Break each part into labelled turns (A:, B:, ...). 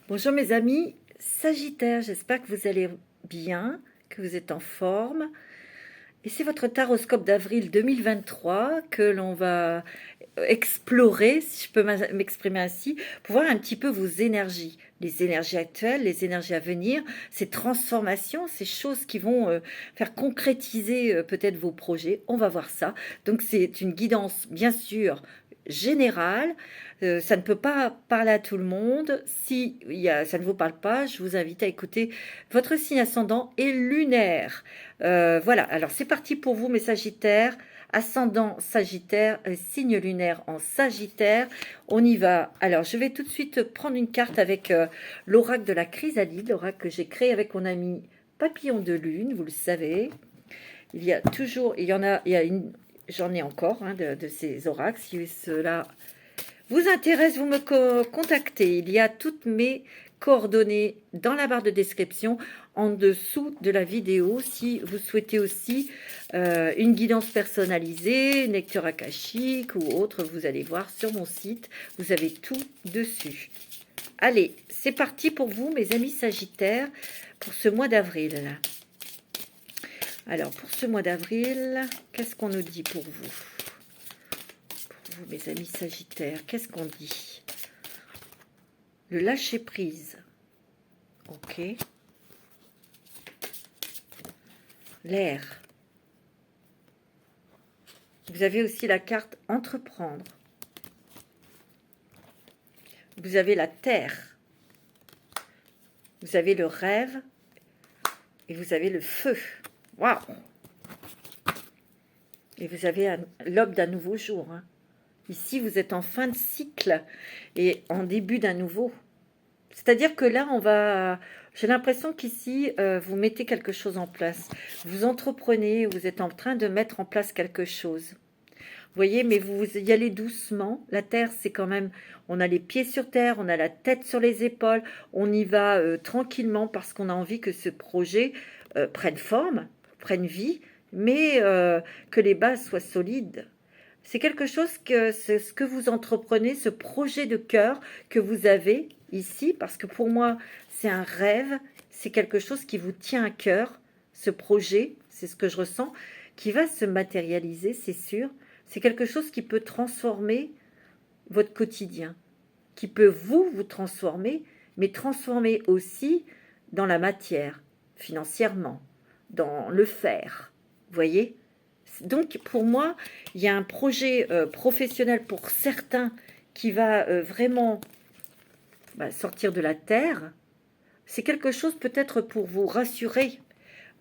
A: Bonjour mes amis Sagittaire, j'espère que vous allez bien, que vous êtes en forme. Et c'est votre taroscope d'avril 2023 que l'on va explorer, si je peux m'exprimer ainsi, pour voir un petit peu vos énergies, les énergies actuelles, les énergies à venir, ces transformations, ces choses qui vont faire concrétiser peut-être vos projets. On va voir ça. Donc c'est une guidance bien sûr générale. Ça ne peut pas parler à tout le monde. Si ça ne vous parle pas, je vous invite à écouter votre signe ascendant et lunaire. Voilà, alors c'est parti pour vous mes Sagittaires, ascendant Sagittaire, signe lunaire en Sagittaire. On y va. Alors je vais tout de suite prendre une carte avec l'oracle de la chrysalide, l'oracle que j'ai créé avec mon ami Papillon de Lune, vous le savez. Il y a toujours, j'en ai encore de ces oracles. Si cela vous intéresse, vous me contactez. Il y a toutes mes coordonnées dans la barre de description en dessous de la vidéo. Si vous souhaitez aussi une guidance personnalisée, une lecture akashique ou autre, vous allez voir sur mon site. Vous avez tout dessus. Allez, c'est parti pour vous, mes amis Sagittaires, pour ce mois d'avril. Alors, pour ce mois d'avril, qu'est-ce qu'on nous dit pour vous? Pour vous, mes amis Sagittaires, qu'est-ce qu'on dit? Le lâcher-prise. Ok. L'air. Vous avez aussi la carte entreprendre. Vous avez la terre. Vous avez le rêve. Et vous avez le feu. Waouh! Et vous avez l'aube d'un nouveau jour. Hein. Ici, vous êtes en fin de cycle et en début d'un nouveau. C'est-à-dire que là, j'ai l'impression qu'ici, vous mettez quelque chose en place. Vous entreprenez, vous êtes en train de mettre en place quelque chose. Vous voyez, mais vous y allez doucement. La terre, c'est quand même, on a les pieds sur terre, on a la tête sur les épaules. On y va tranquillement parce qu'on a envie que ce projet prenne forme, prenne vie, mais que les bases soient solides. C'est quelque chose c'est ce que vous entreprenez, ce projet de cœur que vous avez ici, parce que pour moi, c'est un rêve, c'est quelque chose qui vous tient à cœur, ce projet, c'est ce que je ressens, qui va se matérialiser, c'est sûr. C'est quelque chose qui peut transformer votre quotidien, qui peut vous transformer, mais transformer aussi dans la matière, financièrement, dans le faire, vous voyez ? Donc, pour moi, il y a un projet professionnel pour certains qui va vraiment sortir de la terre. C'est quelque chose peut-être pour vous rassurer,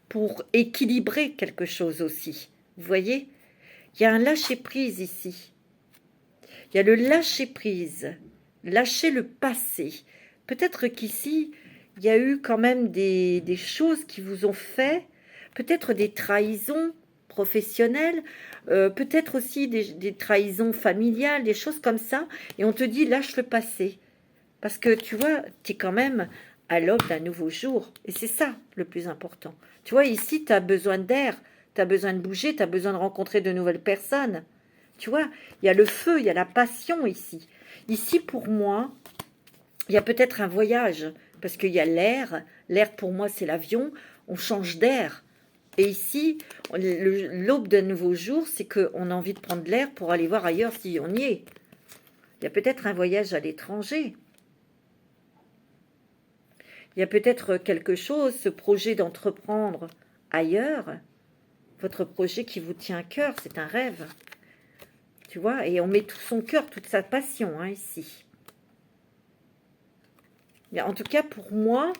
A: pour équilibrer quelque chose aussi. Vous voyez ? Il y a un lâcher-prise ici. Il y a le lâcher-prise, lâcher le passé. Peut-être qu'ici, il y a eu quand même des choses qui vous ont fait, peut-être des trahisons professionnelles, peut-être aussi des trahisons familiales, des choses comme ça, et on te dit lâche le passé, parce que tu vois, tu es quand même à l'aube d'un nouveau jour, et c'est ça le plus important. Tu vois, ici, tu as besoin d'air, tu as besoin de bouger, tu as besoin de rencontrer de nouvelles personnes, tu vois, il y a le feu, il y a la passion ici. Ici, pour moi, il y a peut-être un voyage, parce qu'il y a l'air, l'air pour moi c'est l'avion, on change d'air. Et ici, l'aube d'un nouveau jour, c'est qu'on a envie de prendre l'air pour aller voir ailleurs si on y est. Il y a peut-être un voyage à l'étranger. Il y a peut-être quelque chose, ce projet d'entreprendre ailleurs, votre projet qui vous tient à cœur, c'est un rêve. Tu vois, et on met tout son cœur, toute sa passion ici. Mais en tout cas, pour moi,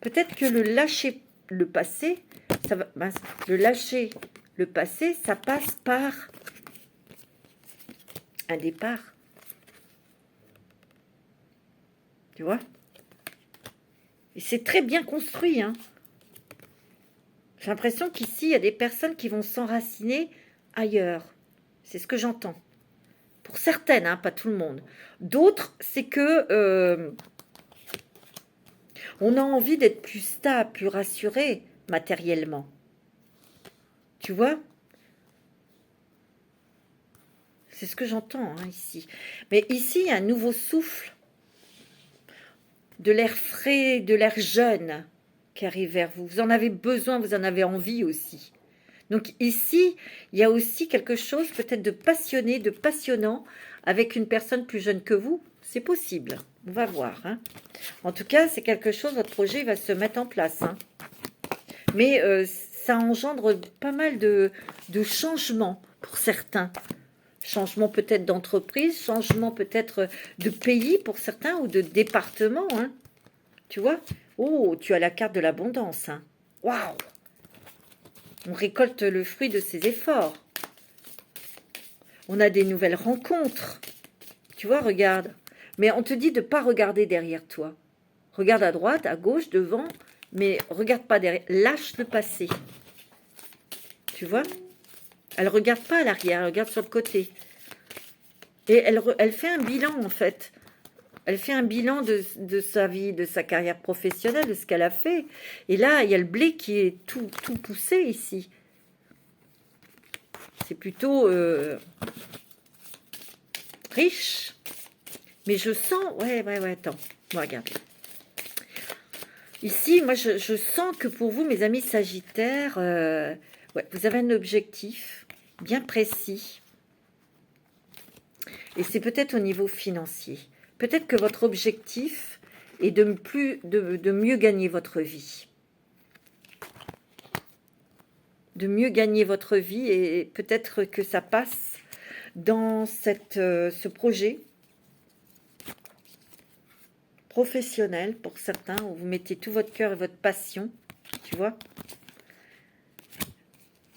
A: peut-être que le lâcher le passé, le lâcher le passé, ça passe par un départ. Tu vois? Et c'est très bien construit. Hein. J'ai l'impression qu'ici, il y a des personnes qui vont s'enraciner ailleurs. C'est ce que j'entends. Pour certaines, hein, pas tout le monde. D'autres, c'est que on a envie d'être plus stable, plus rassuré matériellement. Tu vois? C'est ce que j'entends hein, ici. Mais ici, il y a un nouveau souffle, de l'air frais, de l'air jeune qui arrive vers vous. Vous en avez besoin, vous en avez envie aussi. Donc ici, il y a aussi quelque chose peut-être de passionné, de passionnant avec une personne plus jeune que vous. C'est possible, on va voir. Hein. En tout cas, c'est quelque chose, votre projet va se mettre en place. Hein. Mais ça engendre pas mal de changements pour certains. Changement peut-être d'entreprise, changement peut-être de pays pour certains ou de département. Hein. Tu vois? Oh, tu as la carte de l'abondance. Hein. Waouh! On récolte le fruit de ses efforts. On a des nouvelles rencontres. Tu vois, regarde. Mais on te dit de ne pas regarder derrière toi. Regarde à droite, à gauche, devant, mais regarde pas derrière. Lâche le passé. Tu vois? Elle regarde pas à l'arrière, elle regarde sur le côté. Et elle fait un bilan, en fait. Elle fait un bilan de sa vie, de sa carrière professionnelle, de ce qu'elle a fait. Et là, il y a le blé qui est tout poussé ici. C'est plutôt riche. Mais je sens... Ouais, attends. Moi, regarde. Ici, moi, je sens que pour vous, mes amis sagittaires, ouais, vous avez un objectif bien précis. Et c'est peut-être au niveau financier. Peut-être que votre objectif est de mieux gagner votre vie. De mieux gagner votre vie et peut-être que ça passe dans ce projet professionnel pour certains où vous mettez tout votre cœur et votre passion, tu vois.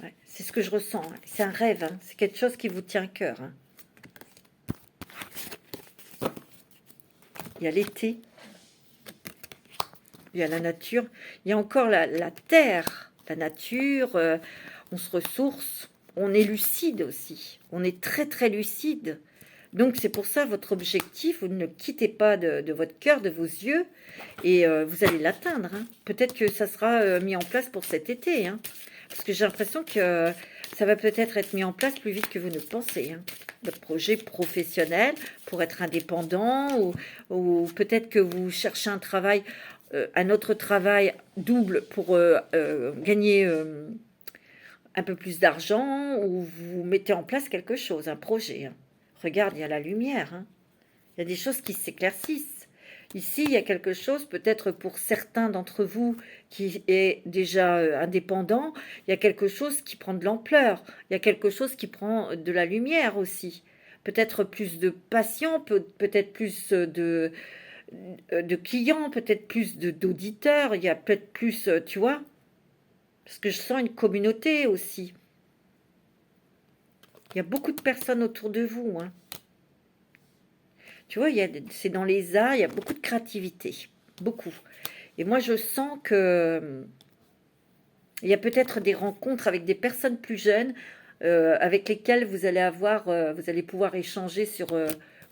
A: Ouais, c'est ce que je ressens. Hein. C'est un rêve, hein. C'est quelque chose qui vous tient à cœur. Hein. Il y a l'été, il y a la nature, il y a encore la terre, la nature, on se ressource, on est lucide aussi, on est très très lucide. Donc c'est pour ça votre objectif, vous ne le quittez pas de votre cœur, de vos yeux, et vous allez l'atteindre. Hein. Peut-être que ça sera mis en place pour cet été, hein, parce que j'ai l'impression que ça va peut-être être mis en place plus vite que vous ne pensez. Hein. Votre projet professionnel pour être indépendant ou peut-être que vous cherchez un travail, un autre travail double pour gagner un peu plus d'argent ou vous mettez en place quelque chose, un projet. Hein. Regarde, il y a la lumière. Hein. Il y a des choses qui s'éclaircissent. Ici, il y a quelque chose, peut-être pour certains d'entre vous qui est déjà indépendant, il y a quelque chose qui prend de l'ampleur. Il y a quelque chose qui prend de la lumière aussi. Peut-être plus de patients, peut-être plus de clients, peut-être plus d'auditeurs. Il y a peut-être plus, tu vois, parce que je sens une communauté aussi. Il y a beaucoup de personnes autour de vous, hein. Tu vois, c'est dans les arts, il y a beaucoup de créativité. Beaucoup. Et moi, je sens que il y a peut-être des rencontres avec des personnes plus jeunes avec lesquelles vous allez pouvoir échanger sur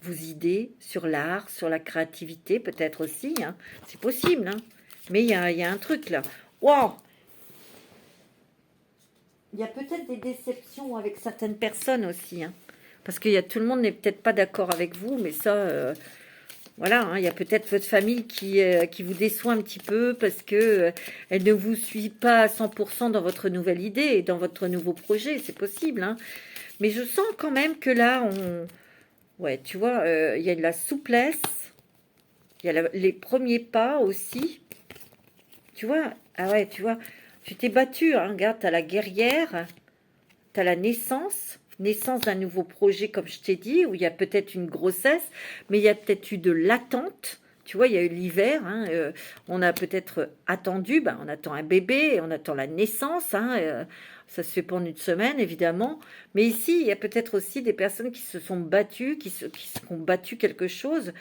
A: vos idées, sur l'art, sur la créativité, peut-être aussi. Hein. C'est possible, hein. Mais il y a un truc là. Waouh! Il y a peut-être des déceptions avec certaines personnes aussi, hein. Parce que tout le monde n'est peut-être pas d'accord avec vous, mais ça, voilà, hein, il y a peut-être votre famille qui vous déçoit un petit peu parce que elle ne vous suit pas à 100% dans votre nouvelle idée et dans votre nouveau projet, c'est possible. Hein. Mais je sens quand même que là, ouais, tu vois, il y a de la souplesse, il y a les premiers pas aussi. Tu vois, ah ouais, tu vois, tu t'es battu, hein, regarde, tu as la guerrière, tu as la naissance d'un nouveau projet, comme je t'ai dit, où il y a peut-être une grossesse, mais il y a peut-être eu de l'attente. Tu vois, il y a eu l'hiver, hein, on a peut-être attendu, on attend un bébé, on attend la naissance, hein, ça se fait pendant une semaine, évidemment. Mais ici, il y a peut-être aussi des personnes qui se sont battues, qui se sont battues quelque chose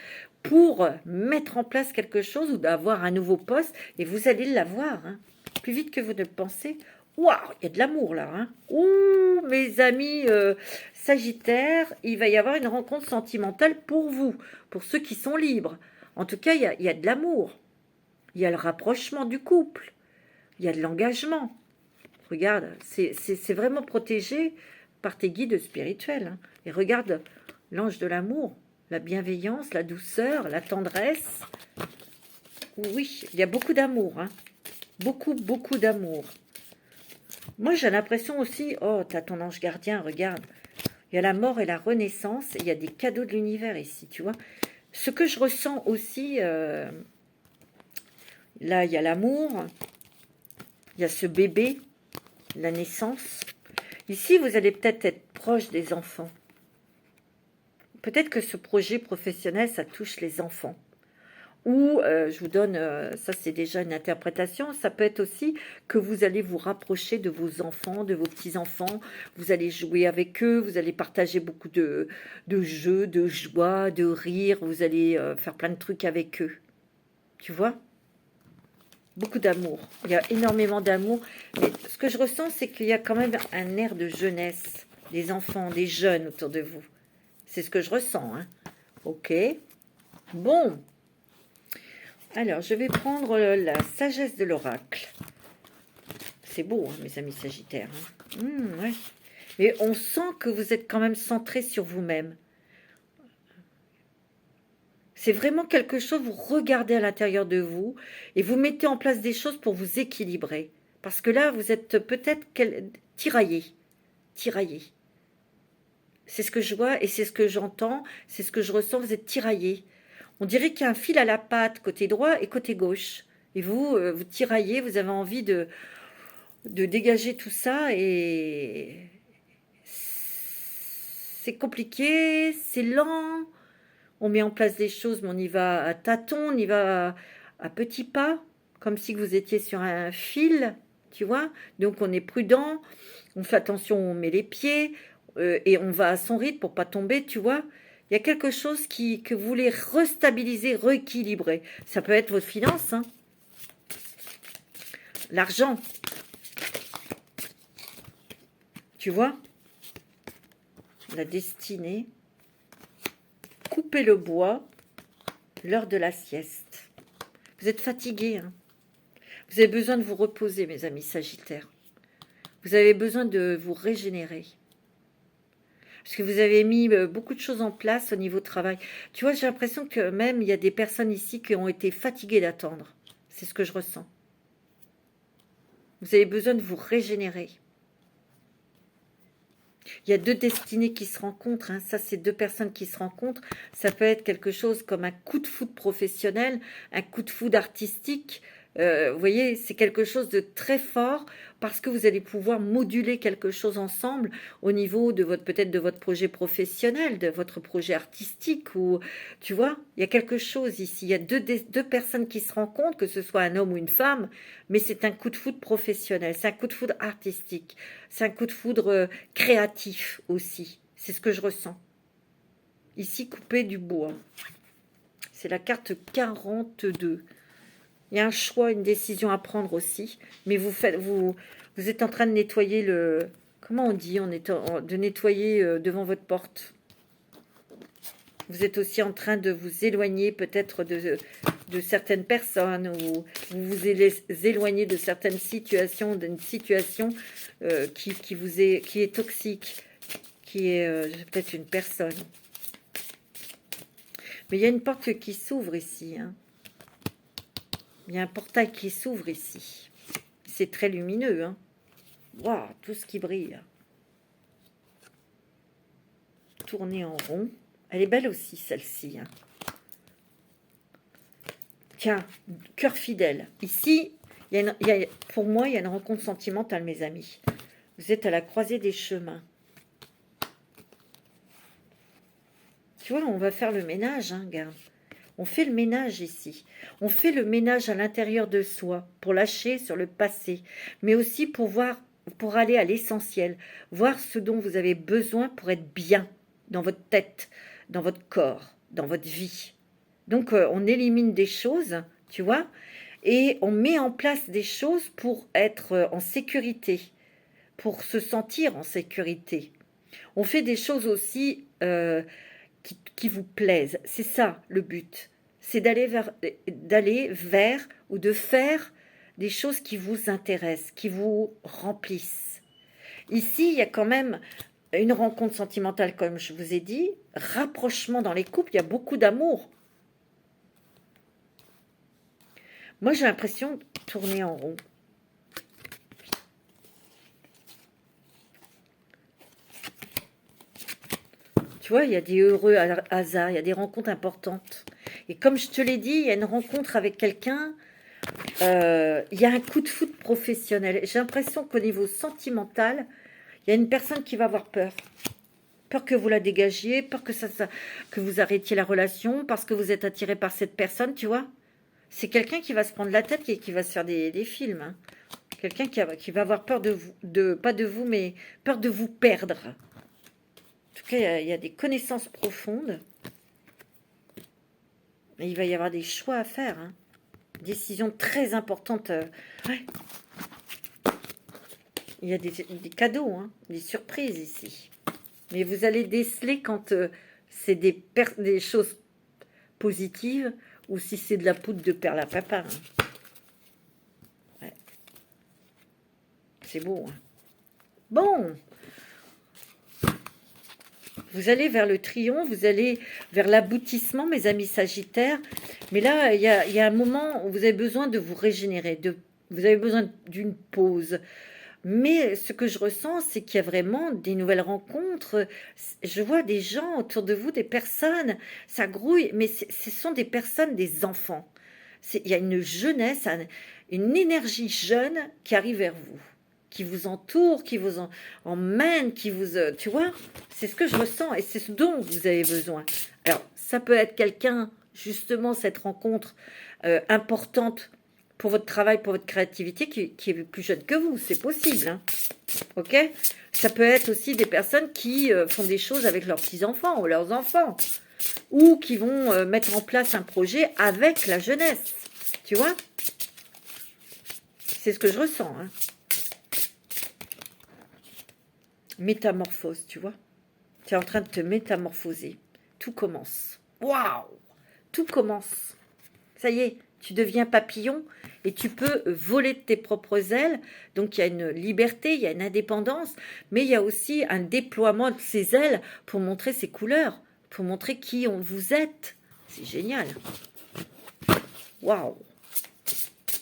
A: pour mettre en place quelque chose ou d'avoir un nouveau poste, et vous allez l'avoir, hein, plus vite que vous ne le pensez. Waouh, il y a de l'amour là. Hein. Ouh, mes amis Sagittaires, il va y avoir une rencontre sentimentale pour vous, pour ceux qui sont libres. En tout cas, il y a de l'amour. Il y a le rapprochement du couple. Il y a de l'engagement. Regarde, c'est vraiment protégé par tes guides spirituels. Hein. Et regarde l'ange de l'amour, la bienveillance, la douceur, la tendresse. Oui, il y a beaucoup d'amour. Hein. Beaucoup, beaucoup d'amour. Moi, j'ai l'impression aussi... Oh, tu as ton ange gardien, regarde. Il y a la mort et la renaissance. Et il y a des cadeaux de l'univers ici, tu vois. Ce que je ressens aussi... là, il y a l'amour. Il y a ce bébé. La naissance. Ici, vous allez peut-être être proche des enfants. Peut-être que ce projet professionnel, ça touche les enfants. Ou, je vous donne, ça c'est déjà une interprétation, ça peut être aussi que vous allez vous rapprocher de vos enfants, de vos petits-enfants, vous allez jouer avec eux, vous allez partager beaucoup de jeux, de joie, de rire, vous allez faire plein de trucs avec eux. Tu vois? Beaucoup d'amour, il y a énormément d'amour. Mais ce que je ressens, c'est qu'il y a quand même un air de jeunesse, des enfants, des jeunes autour de vous. C'est ce que je ressens, hein. Ok. Bon. Alors, je vais prendre la sagesse de l'oracle. C'est beau, hein, mes amis sagittaires. Hein. Ouais. Mais on sent que vous êtes quand même centré sur vous-même. C'est vraiment quelque chose, vous regardez à l'intérieur de vous et vous mettez en place des choses pour vous équilibrer. Parce que là, vous êtes peut-être tiraillé. Tiraillé. C'est ce que je vois et c'est ce que j'entends, c'est ce que je ressens, vous êtes tiraillé. On dirait qu'il y a un fil à la patte, côté droit et côté gauche. Et vous, vous tiraillez, vous avez envie de dégager tout ça et c'est compliqué, c'est lent. On met en place des choses, mais on y va à tâtons, on y va à petits pas, comme si vous étiez sur un fil, tu vois. Donc on est prudent, on fait attention, on met les pieds et on va à son rythme pour pas tomber, tu vois. Il y a quelque chose que vous voulez restabiliser, rééquilibrer. Ça peut être votre finance, hein. L'argent. Tu vois? La destinée. Couper le bois. L'heure de la sieste. Vous êtes fatigué, hein. Vous avez besoin de vous reposer, mes amis sagittaires. Vous avez besoin de vous régénérer. Parce que vous avez mis beaucoup de choses en place au niveau travail. Tu vois, j'ai l'impression que même il y a des personnes ici qui ont été fatiguées d'attendre. C'est ce que je ressens. Vous avez besoin de vous régénérer. Il y a deux destinées qui se rencontrent. Hein. Ça, c'est deux personnes qui se rencontrent. Ça peut être quelque chose comme un coup de foudre professionnel, un coup de foudre artistique. Vous voyez, c'est quelque chose de très fort parce que vous allez pouvoir moduler quelque chose ensemble au niveau de peut-être de votre projet professionnel, de votre projet artistique. Ou tu vois, il y a quelque chose ici. Il y a deux personnes qui se rencontrent, que ce soit un homme ou une femme, mais c'est un coup de foudre professionnel, c'est un coup de foudre artistique, c'est un coup de foudre créatif aussi. C'est ce que je ressens. Ici, couper du bois. C'est la carte 42. Il y a un choix, une décision à prendre aussi. Mais vous êtes en train de nettoyer le... Comment on dit? De nettoyer devant votre porte. Vous êtes aussi en train de vous éloigner peut-être de certaines personnes. Ou vous vous éloignez de certaines situations, d'une situation qui est toxique. Qui est peut-être une personne. Mais il y a une porte qui s'ouvre ici, hein. Il y a un portail qui s'ouvre ici. C'est très lumineux, hein. Waouh, tout ce qui brille. Tourner en rond. Elle est belle aussi, celle-ci. Hein. Tiens, cœur fidèle. Ici, pour moi, il y a une rencontre sentimentale, mes amis. Vous êtes à la croisée des chemins. Tu vois, on va faire le ménage, hein, regarde. On fait le ménage ici. On fait le ménage à l'intérieur de soi pour lâcher sur le passé, mais aussi pour aller à l'essentiel, voir ce dont vous avez besoin pour être bien dans votre tête, dans votre corps, dans votre vie. Donc, on élimine des choses, tu vois, et on met en place des choses pour être en sécurité, pour se sentir en sécurité. On fait des choses aussi qui vous plaisent. C'est ça le but. C'est d'aller vers ou de faire des choses qui vous intéressent, qui vous remplissent. Ici, il y a quand même une rencontre sentimentale, comme je vous ai dit, rapprochement dans les couples, il y a beaucoup d'amour. Moi, j'ai l'impression de tourner en rond. Tu vois, il y a des heureux hasards, il y a des rencontres importantes. Et comme je te l'ai dit, il y a une rencontre avec quelqu'un, il y a un coup de foudre professionnel. J'ai l'impression qu'au niveau sentimental, il y a une personne qui va avoir peur. Peur que vous la dégagiez, peur que, que vous arrêtiez la relation, parce que vous êtes attiré par cette personne, tu vois. C'est quelqu'un qui va se prendre la tête et qui va se faire des films. Hein. Quelqu'un qui va avoir peur de vous, pas de vous, mais peur de vous perdre. En tout cas, il y a des connaissances profondes. Et il va y avoir des choix à faire. Hein. Décisions très importantes. Ouais. Il y a des cadeaux, hein, des surprises ici. Mais vous allez déceler quand c'est des choses positives ou si c'est de la poudre de perlimpinpin. Hein. Ouais. C'est beau. Hein. Bon. Vous allez vers le triomphe, vous allez vers l'aboutissement, mes amis sagittaires. Mais là, il y a un moment où vous avez besoin de vous régénérer. Vous avez besoin d'une pause. Mais ce que je ressens, c'est qu'il y a vraiment des nouvelles rencontres. Je vois des gens autour de vous, des personnes, ça grouille, mais ce sont des personnes, des enfants. Il y a une jeunesse, une énergie jeune qui arrive vers vous, qui vous entoure, qui vous emmène, qui vous... tu vois, c'est ce que je ressens et c'est ce dont vous avez besoin. Alors, ça peut être quelqu'un, justement, cette rencontre importante pour votre travail, pour votre créativité, qui est plus jeune que vous, c'est possible. Hein. Ok. Ça peut être aussi des personnes qui font des choses avec leurs petits-enfants ou leurs enfants, ou qui vont mettre en place un projet avec la jeunesse. Tu vois? C'est ce que je ressens. Hein. Métamorphose, tu vois? Tu es en train de te métamorphoser. Tout commence. Waouh! Tout commence. Ça y est, tu deviens papillon et tu peux voler de tes propres ailes. Donc, il y a une liberté, il y a une indépendance, mais il y a aussi un déploiement de ses ailes pour montrer ses couleurs, pour montrer qui vous êtes. C'est génial. Waouh!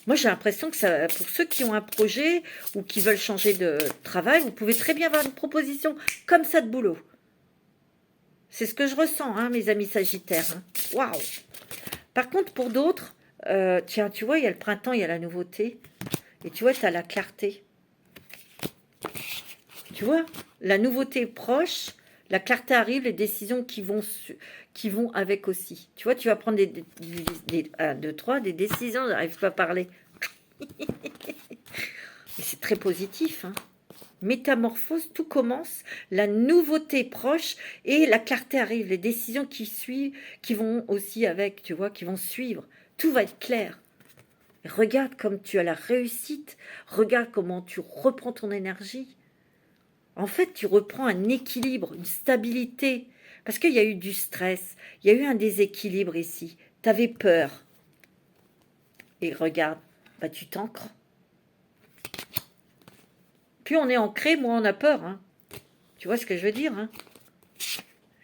A: Moi, j'ai l'impression que ça, pour ceux qui ont un projet ou qui veulent changer de travail, vous pouvez très bien avoir une proposition comme ça de boulot. C'est ce que je ressens, hein, mes amis sagittaires. Hein. Waouh! Par contre, pour d'autres, tiens, tu vois, il y a le printemps, il y a la nouveauté. Et tu vois, tu as la clarté. Tu vois, la nouveauté est proche, la clarté arrive, les décisions qui vont avec aussi. Tu vois, tu vas prendre des 1, 2, 3, des décisions, j'arrive pas à parler. Mais c'est très positif, hein. Métamorphose, tout commence, la nouveauté est proche et la clarté arrive, les décisions qui suivent, qui vont aussi avec, tu vois, qui vont suivre. Tout va être clair. Regarde comme tu as la réussite, regarde comment tu reprends ton énergie. En fait, tu reprends un équilibre, une stabilité, parce qu'il y a eu du stress, il y a eu un déséquilibre ici. Tu avais peur. Et regarde, bah, tu t'ancres. Plus on est ancré, moins on a peur. Hein. Tu vois ce que je veux dire hein.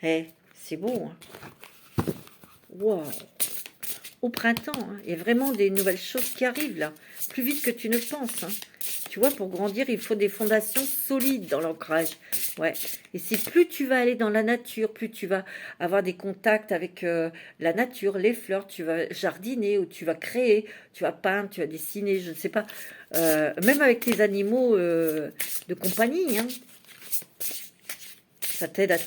A: C'est beau. Hein. Wow. Au printemps, hein, il y a vraiment des nouvelles choses qui arrivent là. Plus vite que tu ne penses. Hein. Tu vois, pour grandir, il faut des fondations solides dans l'ancrage. Ouais. Et c'est plus tu vas aller dans la nature, plus tu vas avoir des contacts avec la nature, les fleurs, tu vas jardiner ou tu vas créer, tu vas peindre, tu vas dessiner, je ne sais pas. Même avec tes animaux de compagnie. Hein. Ça t'aide à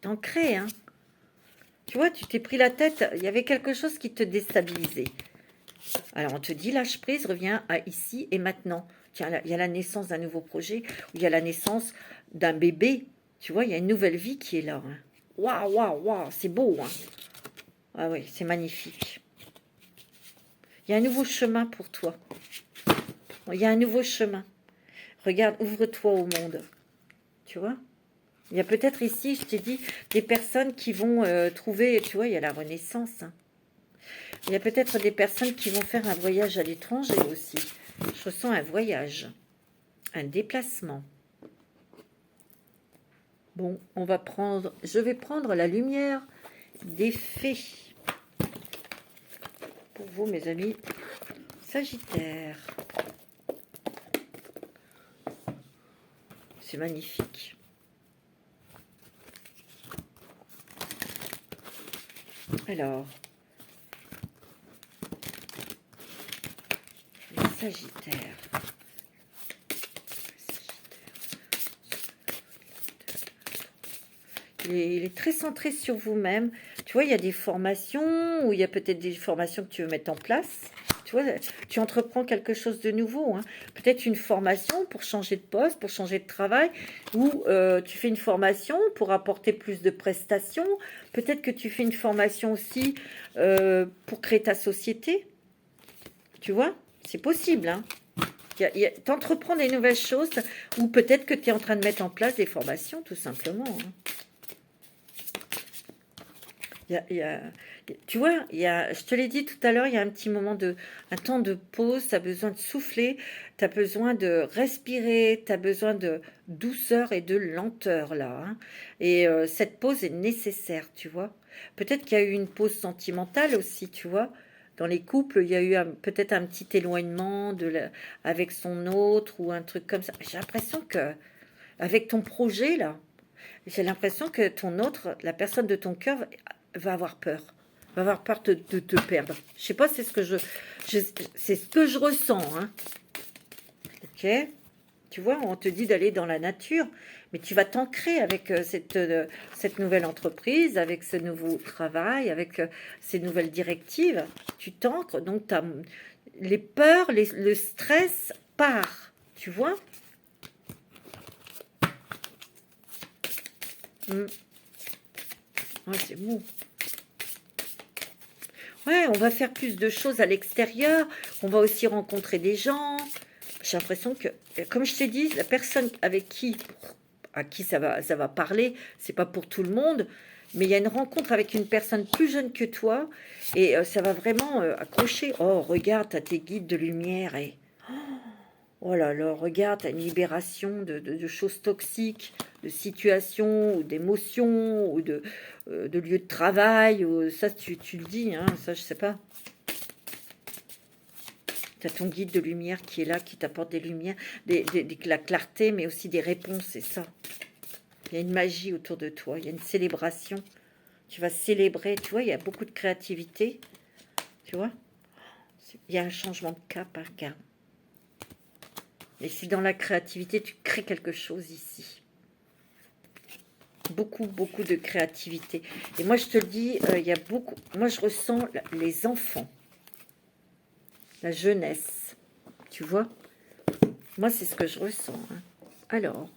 A: t'ancrer. Hein. Tu vois, tu t'es pris la tête, il y avait quelque chose qui te déstabilisait. Alors, on te dit, lâche prise, reviens à ici et maintenant. Tiens, il y a la naissance d'un nouveau projet, ou il y a la naissance d'un bébé. Tu vois, il y a une nouvelle vie qui est là. Hein. Waouh, waouh, waouh, c'est beau. Hein. Ah oui, c'est magnifique. Il y a un nouveau chemin pour toi. Il y a un nouveau chemin. Regarde, ouvre-toi au monde. Tu vois? Il y a peut-être ici, je t'ai dit, des personnes qui vont trouver, tu vois, il y a la renaissance. Hein. Il y a peut-être des personnes qui vont faire un voyage à l'étranger aussi. Je ressens un voyage, un déplacement. Bon, je vais prendre la lumière des fées. Pour vous, mes amis Sagittaire. C'est magnifique. Alors, les Sagittaires. Il est très centré sur vous-même. Tu vois, il y a des formations, ou il y a peut-être des formations que tu veux mettre en place. Tu vois, tu entreprends quelque chose de nouveau. Hein. Peut-être une formation pour changer de poste, pour changer de travail, ou tu fais une formation pour apporter plus de prestations. Peut-être que tu fais une formation aussi pour créer ta société. Tu vois, c'est possible. Hein. Tu entreprends des nouvelles choses, ou peut-être que tu es en train de mettre en place des formations, tout simplement. Hein. Tu vois, je te l'ai dit tout à l'heure, il y a un petit moment un temps de pause, tu as besoin de souffler, tu as besoin de respirer, tu as besoin de douceur et de lenteur là. Hein. Et cette pause est nécessaire, tu vois. Peut-être qu'il y a eu une pause sentimentale aussi, tu vois. Dans les couples, il y a eu peut-être un petit éloignement avec son autre ou un truc comme ça. J'ai l'impression que, avec ton projet là, j'ai l'impression que ton autre, la personne de ton cœur, va avoir peur. Va avoir peur de te perdre. Je sais pas, c'est ce que c'est ce que je ressens. Hein. Ok. Tu vois, on te dit d'aller dans la nature, mais tu vas t'ancrer avec cette nouvelle entreprise, avec ce nouveau travail, avec ces nouvelles directives. Tu t'ancres, donc les peurs, le stress part. Tu vois. Ouais, c'est mou. Ouais, on va faire plus de choses à l'extérieur. On va aussi rencontrer des gens. J'ai l'impression que, comme je t'ai dit, la personne à qui ça va parler, c'est pas pour tout le monde. Mais il y a une rencontre avec une personne plus jeune que toi. Et ça va vraiment accrocher. Oh, regarde, t'as tes guides de lumière. Et oh là là, regarde, t'as une libération de choses toxiques, de situations, ou d'émotions, ou de lieux de travail. Ou, ça, tu le dis, hein, ça, je sais pas. T'as ton guide de lumière qui est là, qui t'apporte des lumières, la clarté, mais aussi des réponses, c'est ça. Il y a une magie autour de toi, il y a une célébration. Tu vas célébrer, tu vois, il y a beaucoup de créativité. Tu vois, il y a un changement de cap, hein, regarde. Et si dans la créativité, tu crées quelque chose ici. Beaucoup, beaucoup de créativité. Et moi, je te le dis, il y a beaucoup... Moi, je ressens les enfants. La jeunesse. Tu vois? Moi, c'est ce que je ressens. Hein. Alors,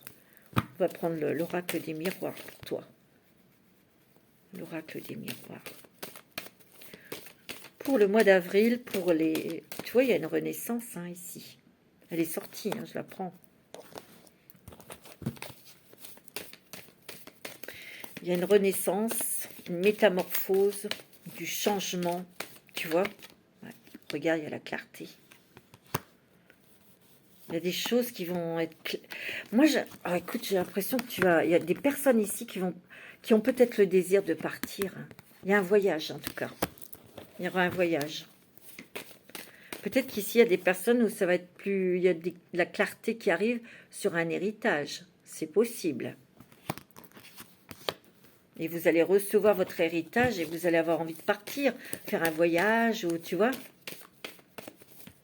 A: on va prendre l'oracle des miroirs pour toi. L'oracle des miroirs. Pour le mois d'avril, pour les... Tu vois, il y a une renaissance hein, ici. Elle est sortie, hein, je la prends. Il y a une renaissance, une métamorphose, du changement. Tu vois ouais. Regarde, il y a la clarté. Il y a des choses qui vont être... Moi, écoute, j'ai l'impression que il y a des personnes ici qui ont peut-être le désir de partir. Hein. Il y a un voyage, en tout cas. Il y aura un voyage. Peut-être qu'ici, il y a des personnes où ça va être plus... Il y a de la clarté qui arrive sur un héritage. C'est possible. Et vous allez recevoir votre héritage et vous allez avoir envie de partir, faire un voyage, ou tu vois.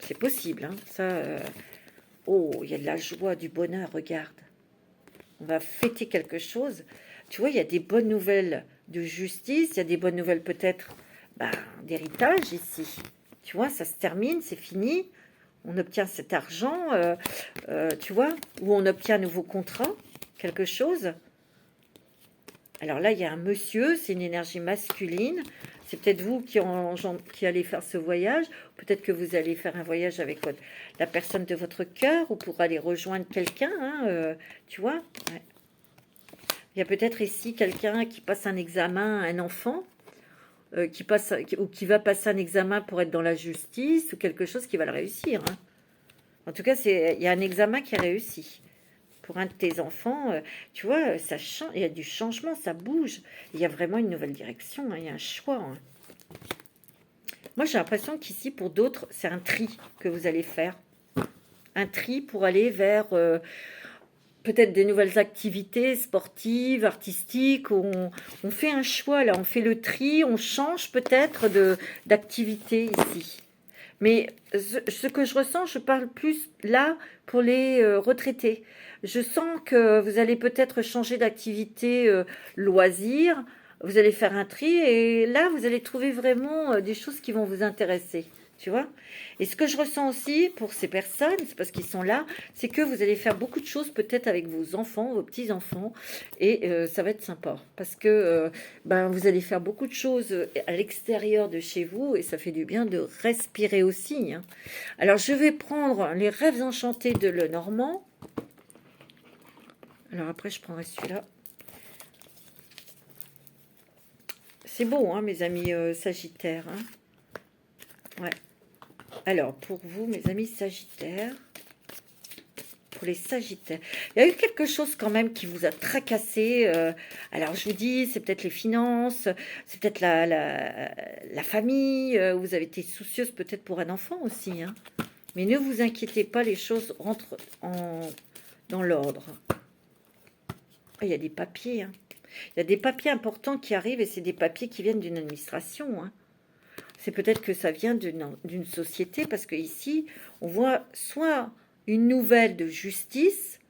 A: C'est possible, hein. Ça... Oh, il y a de la joie, du bonheur, regarde. On va fêter quelque chose. Tu vois, il y a des bonnes nouvelles de justice, il y a des bonnes nouvelles peut-être d'héritage ici. Tu vois, ça se termine, c'est fini. On obtient cet argent, tu vois, ou on obtient un nouveau contrat, quelque chose. Alors là, il y a un monsieur, c'est une énergie masculine. C'est peut-être vous qui allez faire ce voyage. Peut-être que vous allez faire un voyage avec la personne de votre cœur ou pour aller rejoindre quelqu'un, hein, tu vois. Ouais. Il y a peut-être ici quelqu'un qui passe un examen, un enfant, qui va passer un examen pour être dans la justice ou quelque chose qui va le réussir. Hein. En tout cas, il y a un examen qui est réussi pour un de tes enfants, tu vois, ça change, il y a du changement, ça bouge. Il y a vraiment une nouvelle direction, hein, il y a un choix. Hein. Moi, j'ai l'impression qu'ici, pour d'autres, c'est un tri que vous allez faire. Un tri pour aller vers peut-être des nouvelles activités sportives, artistiques. On fait un choix, là, on fait le tri, on change peut-être d'activité ici. Mais ce que je ressens, je parle plus là pour les retraités. Je sens que vous allez peut-être changer d'activité loisir, vous allez faire un tri et là, vous allez trouver vraiment des choses qui vont vous intéresser. Tu vois? Et ce que je ressens aussi pour ces personnes, c'est parce qu'ils sont là, c'est que vous allez faire beaucoup de choses peut-être avec vos enfants, vos petits-enfants, et ça va être sympa. Parce que ben, vous allez faire beaucoup de choses à l'extérieur de chez vous, et ça fait du bien de respirer aussi. Hein. Alors, je vais prendre les rêves enchantés de Lenormand. Alors après, je prendrai celui-là. C'est beau, hein, mes amis Sagittaires. Hein. Ouais. Alors, pour vous, mes amis Sagittaires, pour les Sagittaires, il y a eu quelque chose quand même qui vous a tracassé. Alors, je vous dis, c'est peut-être les finances, c'est peut-être la famille, vous avez été soucieuse peut-être pour un enfant aussi. Hein. Mais ne vous inquiétez pas, les choses rentrent dans l'ordre. Il y a des papiers. Hein. Il y a des papiers importants qui arrivent et c'est des papiers qui viennent d'une administration. Hein. C'est peut-être que ça vient d'une société, parce que ici, on voit soit une nouvelle de justice,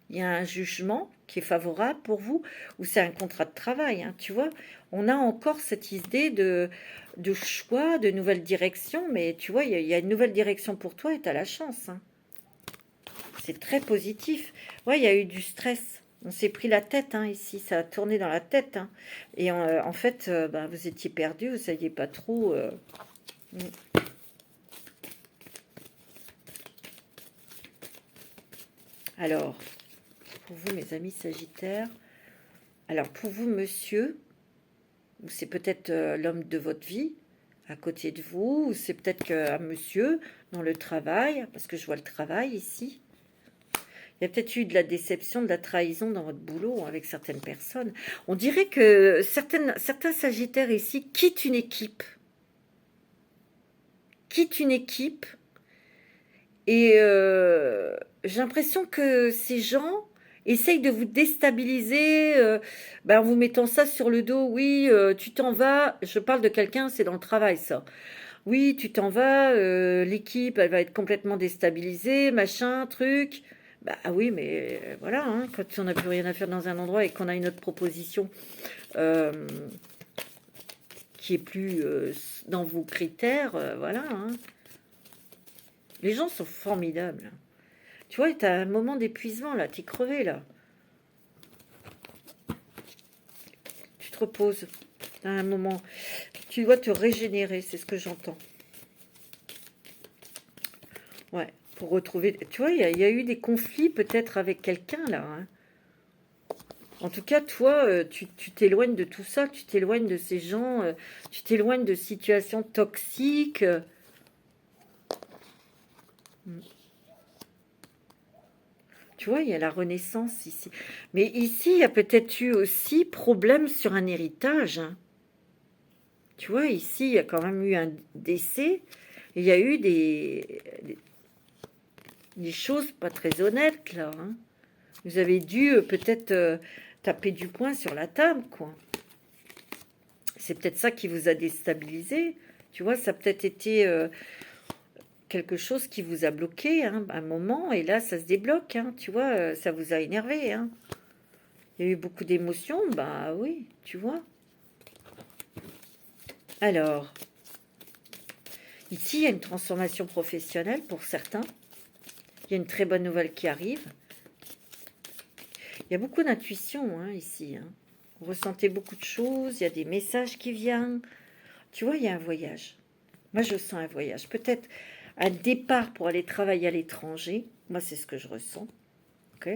A: il y a un jugement qui est favorable pour vous, ou c'est un contrat de travail, hein, tu vois. On a encore cette idée de choix, de nouvelle direction, mais tu vois, il y a une nouvelle direction pour toi et tu as la chance. Hein. C'est très positif. Ouais, il y a eu du stress. On s'est pris la tête hein, ici, ça a tourné dans la tête. Hein. Et en fait, bah, vous étiez perdu, vous ne saviez pas trop. Alors, pour vous, mes amis Sagittaires, alors pour vous, monsieur, c'est peut-être l'homme de votre vie à côté de vous, ou c'est peut-être qu'un monsieur dans le travail, parce que je vois le travail ici. Il y a peut-être eu de la déception, de la trahison dans votre boulot avec certaines personnes. On dirait que certains Sagittaires ici quittent une équipe. Et j'ai l'impression que ces gens essayent de vous déstabiliser ben, en vous mettant ça sur le dos. Oui, tu t'en vas. Je parle de quelqu'un, c'est dans le travail ça. Oui, tu t'en vas, l'équipe, elle va être complètement déstabilisée, machin, truc. Bah oui, mais voilà, hein, quand on n'a plus rien à faire dans un endroit et qu'on a une autre proposition euh, qui est plus dans vos critères, voilà. Hein. Les gens sont formidables. Tu vois, tu as un moment d'épuisement, là, tu es crevé, là. Tu te reposes. Tu as un moment. Tu dois te régénérer, c'est ce que j'entends. Ouais, pour retrouver... Tu vois, il y a eu des conflits peut-être avec quelqu'un, là. Hein. En tout cas, toi, tu t'éloignes de tout ça, tu t'éloignes de ces gens, tu t'éloignes de situations toxiques. Tu vois, il y a la renaissance ici. Mais ici, il y a peut-être eu aussi problème sur un héritage. Hein. Tu vois, ici, il y a quand même eu un décès. Il y a eu des choses pas très honnêtes, là. Hein. Vous avez dû peut-être taper du poing sur la table, quoi. C'est peut-être ça qui vous a déstabilisé. Tu vois, ça a peut-être été quelque chose qui vous a bloqué hein, un moment, et là, ça se débloque. Hein, tu vois, ça vous a énervé. Hein. Il y a eu beaucoup d'émotions, bah oui, tu vois. Alors, ici, il y a une transformation professionnelle pour certains. Il y a une très bonne nouvelle qui arrive. Il y a beaucoup d'intuition hein, ici. Hein. Vous ressentez beaucoup de choses, il y a des messages qui viennent. Tu vois, il y a un voyage. Moi, je sens un voyage. Peut-être un départ pour aller travailler à l'étranger. Moi, c'est ce que je ressens. Ok.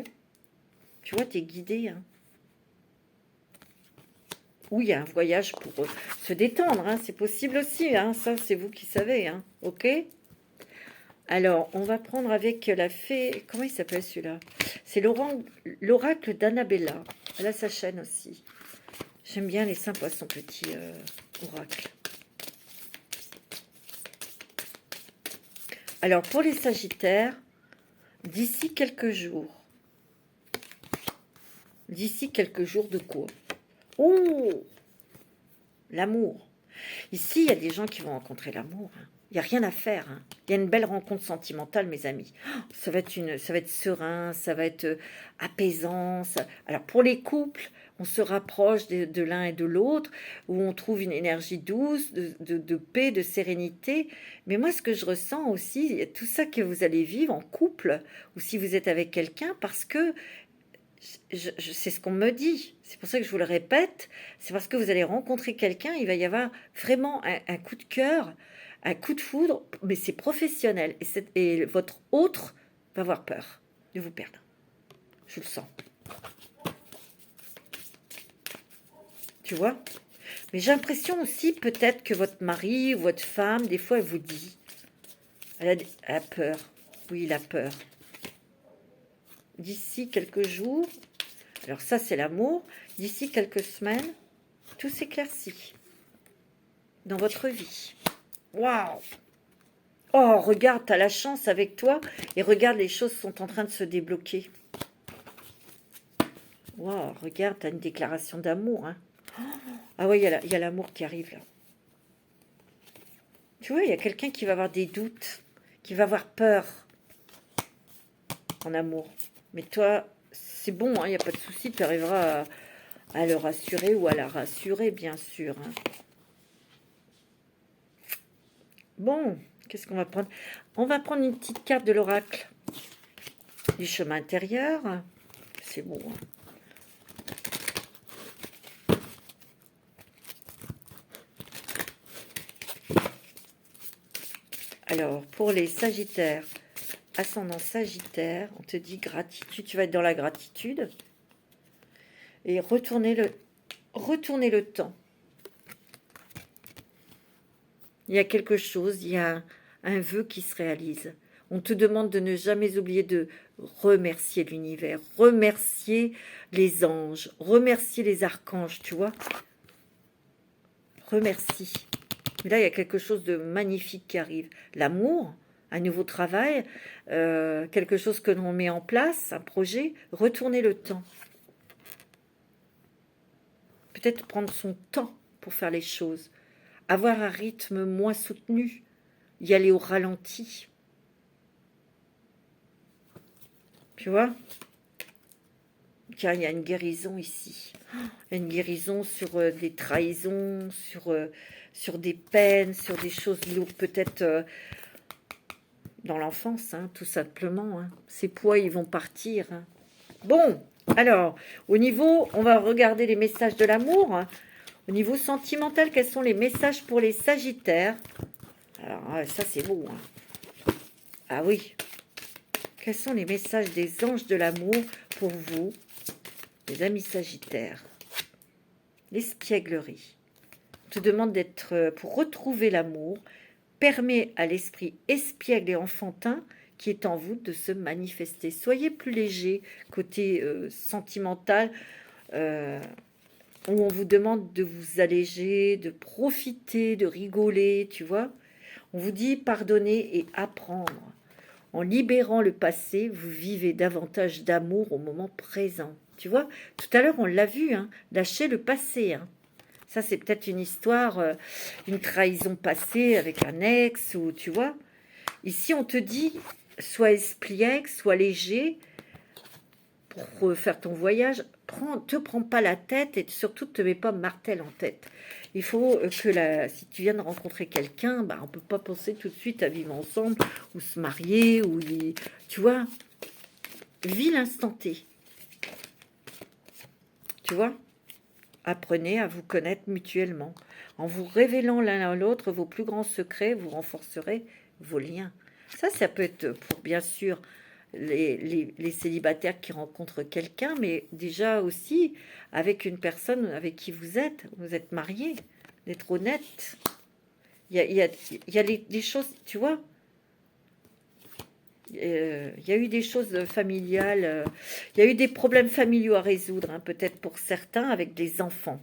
A: Tu vois, tu es guidé. Hein. Ou il y a un voyage pour se détendre. Hein. C'est possible aussi. Hein. Ça, c'est vous qui savez. Hein. Ok. Alors, on va prendre avec la fée... Comment il s'appelle celui-là? C'est l'oracle d'Annabella. Elle a sa chaîne aussi. J'aime bien les sympas, son petit oracle. Alors, pour les Sagittaires, d'ici quelques jours. D'ici quelques jours de quoi? Oh! L'amour. Ici, il y a des gens qui vont rencontrer l'amour. Hein. Il n'y a rien à faire. Hein. Il y a une belle rencontre sentimentale, mes amis. Oh, ça va être serein, ça va être apaisant. Alors, pour les couples, on se rapproche de l'un et de l'autre, où on trouve une énergie douce, de paix, de sérénité. Mais moi, ce que je ressens aussi, tout ça que vous allez vivre en couple, ou si vous êtes avec quelqu'un, parce que c'est ce qu'on me dit. C'est pour ça que je vous le répète. C'est parce que vous allez rencontrer quelqu'un, il va y avoir vraiment un coup de cœur, un coup de foudre, mais c'est professionnel. Et votre autre va avoir peur de vous perdre. Je le sens. Tu vois? Mais j'ai l'impression aussi peut-être que votre mari ou votre femme, des fois, elle vous dit. Elle a peur. Oui, il a peur. D'ici quelques jours, alors ça c'est l'amour, d'ici quelques semaines, tout s'éclaircit dans votre vie. Waouh! Oh, regarde, tu as la chance avec toi et regarde, les choses sont en train de se débloquer. Waouh, regarde, tu as une déclaration d'amour. Hein. Ah oui, il y a l'amour qui arrive là. Tu vois, il y a quelqu'un qui va avoir des doutes, qui va avoir peur en amour. Mais toi, c'est bon, il n'y a pas de souci, tu arriveras à le rassurer ou à la rassurer, bien sûr. Hein. Bon, qu'est-ce qu'on va prendre? On va prendre une petite carte de l'oracle du chemin intérieur. C'est bon. Hein. Alors, pour les Sagittaires, ascendant Sagittaire, on te dit gratitude, tu vas être dans la gratitude. Et retournez le temps. Il y a quelque chose, il y a un vœu qui se réalise. On te demande de ne jamais oublier de remercier l'univers, remercier les anges, remercier les archanges, tu vois. Remercie. Mais là, il y a quelque chose de magnifique qui arrive. L'amour, un nouveau travail, quelque chose que l'on met en place, un projet, retourner le temps. Peut-être prendre son temps pour faire les choses. Avoir un rythme moins soutenu. Y aller au ralenti. Tu vois? Car il y a une guérison ici. Il y a une guérison sur des trahisons, sur des peines, sur des choses lourdes, peut-être dans l'enfance, hein, tout simplement. Hein. Ces poids, ils vont partir. Hein. Bon, alors, au niveau, on va regarder les messages de l'amour. Hein. Au niveau sentimental, quels sont les messages pour les Sagittaires? Alors, ça, c'est beau. Hein. Ah oui. Quels sont les messages des anges de l'amour pour vous, les amis Sagittaires? L'espièglerie. On te demande d'être, pour retrouver l'amour, permet à l'esprit espiègle et enfantin qui est en vous de se manifester. Soyez plus léger, côté sentimental, où on vous demande de vous alléger, de profiter, de rigoler, tu vois. On vous dit pardonner et apprendre. En libérant le passé, vous vivez davantage d'amour au moment présent. Tu vois, tout à l'heure, on l'a vu, hein, lâcher le passé. Hein. Ça, c'est peut-être une histoire, une trahison passée avec un ex, ou tu vois. Ici, on te dit, sois espiègle, sois léger pour faire ton voyage. Te prends pas la tête et surtout, te mets pas martel en tête. Il faut que si tu viens de rencontrer quelqu'un, bah, on peut pas penser tout de suite à vivre ensemble ou se marier ou tu vois, vis l'instant T. Tu vois, apprenez à vous connaître mutuellement. En vous révélant l'un à l'autre vos plus grands secrets, vous renforcerez vos liens. Ça peut être pour bien sûr les célibataires qui rencontrent quelqu'un, mais déjà aussi avec une personne avec qui vous êtes marié, d'être honnête. Il y a des choses, tu vois, Il y a eu des choses familiales, il y a eu des problèmes familiaux à résoudre, hein, peut-être pour certains, avec des enfants.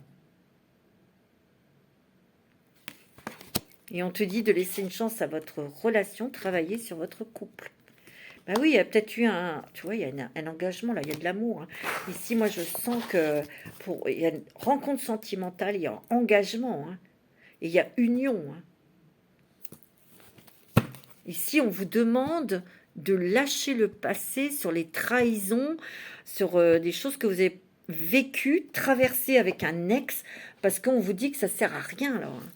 A: Et on te dit de laisser une chance à votre relation, travailler sur votre couple. Ben oui, il y a peut-être eu un, tu vois, il y a un engagement là, il y a de l'amour, hein. Ici, moi, je sens que il y a une rencontre sentimentale, il y a engagement, hein, et il y a union, hein. Ici, on vous demande de lâcher le passé sur les trahisons, sur des choses que vous avez vécues, traversées avec un ex, parce qu'on vous dit que ça sert à rien, alors, hein.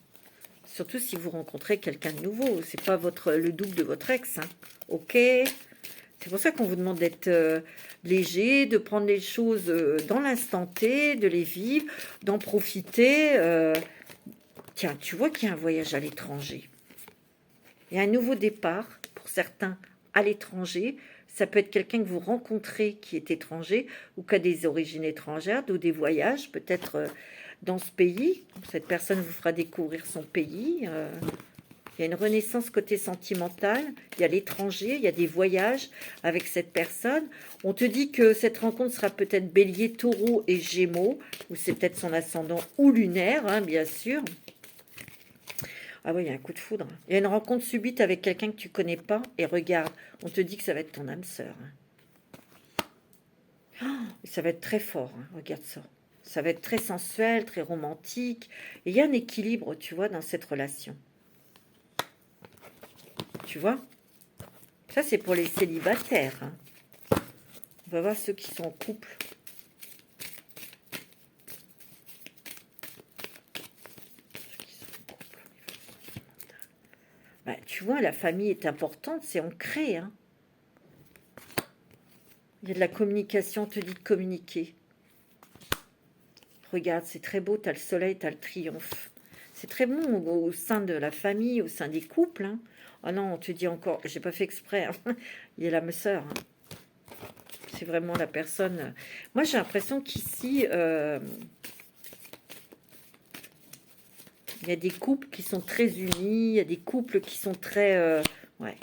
A: Surtout si vous rencontrez quelqu'un de nouveau, c'est pas le double de votre ex, hein. Ok? C'est pour ça qu'on vous demande d'être léger, de prendre les choses dans l'instant T, de les vivre, d'en profiter. Tiens, tu vois qu'il y a un voyage à l'étranger. Il y a un nouveau départ pour certains à l'étranger. Ça peut être quelqu'un que vous rencontrez qui est étranger ou qui a des origines étrangères, ou des voyages peut-être dans ce pays. Cette personne vous fera découvrir son pays. Il y a une renaissance côté sentimental, il y a l'étranger, il y a des voyages avec cette personne. On te dit que cette rencontre sera peut-être Bélier, Taureau et Gémeaux, ou c'est peut-être son ascendant ou lunaire, hein, bien sûr. Ah oui, il y a un coup de foudre. Il y a une rencontre subite avec quelqu'un que tu connais pas, et regarde, on te dit que ça va être ton âme sœur, hein. Oh, ça va être très fort, hein, regarde ça. Ça va être très sensuel, très romantique. Et il y a un équilibre, tu vois, dans cette relation. Tu vois? Ça, c'est pour les célibataires, hein. On va voir ceux qui sont en couple. Bah, tu vois, la famille est importante, c'est ancré, hein. Il y a de la communication, on te dit de communiquer. Regarde, c'est très beau, tu as le soleil, tu as le triomphe. C'est très bon au sein de la famille, au sein des couples, hein. Oh non, on te dit encore, j'ai pas fait exprès, hein. Il y a l'âme sœur, hein. C'est vraiment la personne. Moi, j'ai l'impression qu'ici, il y a des couples qui sont très unis, il y a des couples qui sont très... ouais.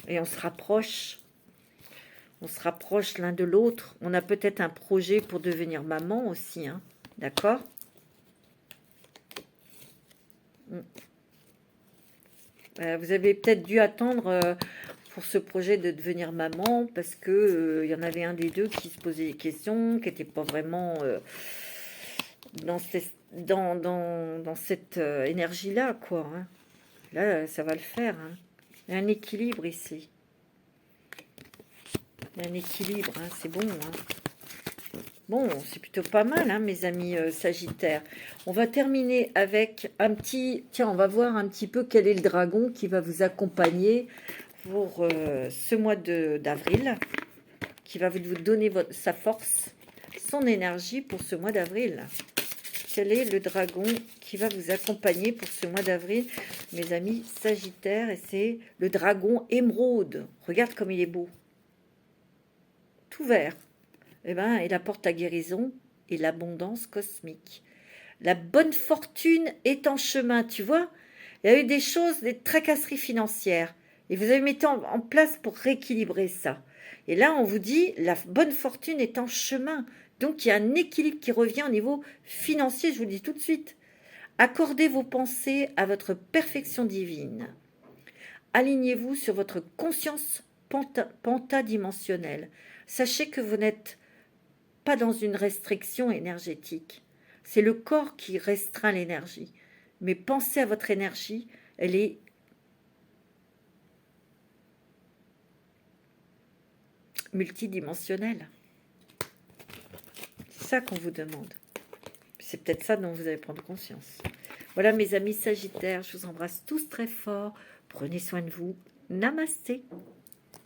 A: Et on se rapproche. On se rapproche l'un de l'autre. On a peut-être un projet pour devenir maman aussi, hein. D'accord? Vous avez peut-être dû attendre pour ce projet de devenir maman, parce que il y en avait un des deux qui se posait des questions, qui n'était pas vraiment dans cette énergie-là, quoi, hein. Là, ça va le faire, hein. Il y a un équilibre ici. Il y a un équilibre, hein, c'est bon, hein. Bon, c'est plutôt pas mal, hein, mes amis Sagittaires. On va terminer avec un petit... Tiens, on va voir un petit peu quel est le dragon qui va vous accompagner pour ce mois d'avril, qui va vous donner sa force, son énergie pour ce mois d'avril. Quel est le dragon qui va vous accompagner pour ce mois d'avril, mes amis Sagittaires? Et c'est le dragon émeraude. Regarde comme il est beau. Tout vert. Eh ben, il apporte la guérison et l'abondance cosmique. La bonne fortune est en chemin, tu vois. Il y a eu des choses, des tracasseries financières. Et vous avez mis en place pour rééquilibrer ça. Et là, on vous dit, la bonne fortune est en chemin. Donc, il y a un équilibre qui revient au niveau financier, je vous le dis tout de suite. Accordez vos pensées à votre perfection divine. Alignez-vous sur votre conscience pentadimensionnelle. Sachez que vous n'êtes pas dans une restriction énergétique. C'est le corps qui restreint l'énergie. Mais pensez à votre énergie, elle est multidimensionnelle. C'est ça qu'on vous demande. C'est peut-être ça dont vous allez prendre conscience. Voilà mes amis Sagittaires, je vous embrasse tous très fort. Prenez soin de vous. Namasté.